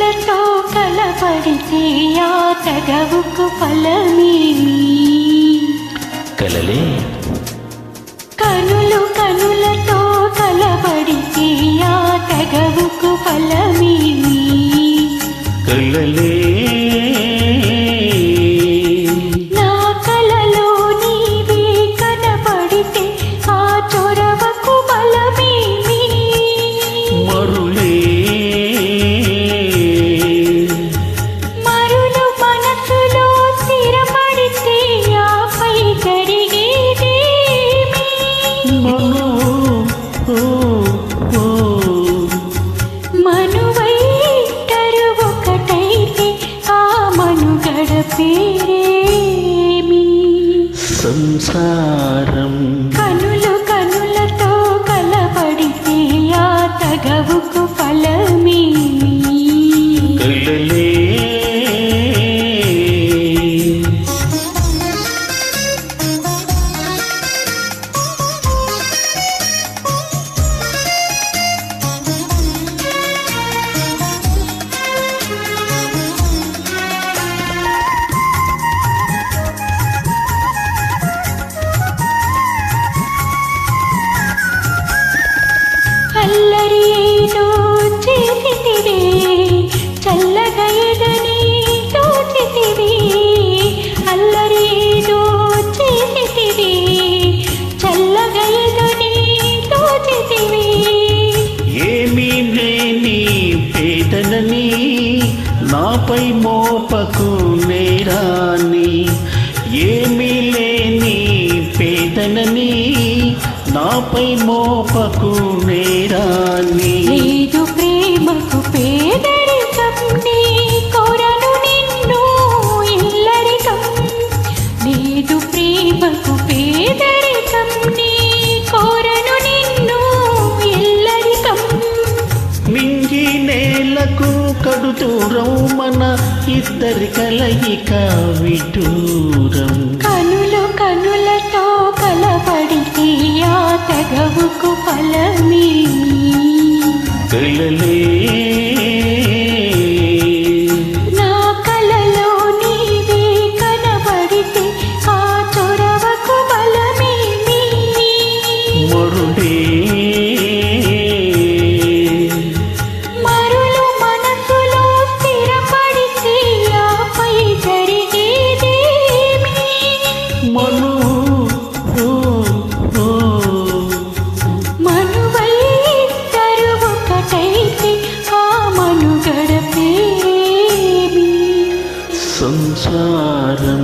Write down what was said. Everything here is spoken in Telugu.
కనులతో కలపడితే ఆ తగవుకు ఫలమేమి? కలలే కనులతో కలపడితే ఆ తగవుకు ఫలమేమి? కలలే నా కలలో నీవే కనపడితే ఆ చొరవకు బలమేమి? మరులే మరులు మనసులో స్థిరపడితే ఆపై జరిగేదేమి? మను మనువై ఇద్దరు ఒకటైతే ఆ మనుగడ పేరేమి? సంసారం కనులతో కలపడితే ఆ తగవుకు ఫలమేమి? కలలే అల్లరి ఏదో చేసితివే, చల్లగా ఎదని తోచితివే. అల్లరి ఏదో చేసితివే, చల్లగా ఎదని తోచితివే. ఏమీ లేని పేదలని నాపై మోపకు నేరాన్ని. ఏమీ లేని పేదలని నాపై మోపకు నేరాన్ని. లేదు ప్రేమకు పేదరికం, నీ కోరను నిన్ను ఇల్లరికం. లేదు ప్రేమకు పేదరికం, నీ కోరను నిన్ను ఇల్లరికం. మింగి నేలకు కడు దూరం మన ఇద్దరి కలయిక విదూరం. కనులతో కలపడితే ఆ తగవుకు ఫలమేమి? కలలే నా కలలో నీవే కనబడితే ఆ చొరవకు బలమేమి? మరుడే మరులు మనసులో స్థిరపడితే ఆపై జరిగేదేమి? మను మనువై ఇద్దరు ఒకటైతే ఆ మనుగడ పేరేమి? సంసారం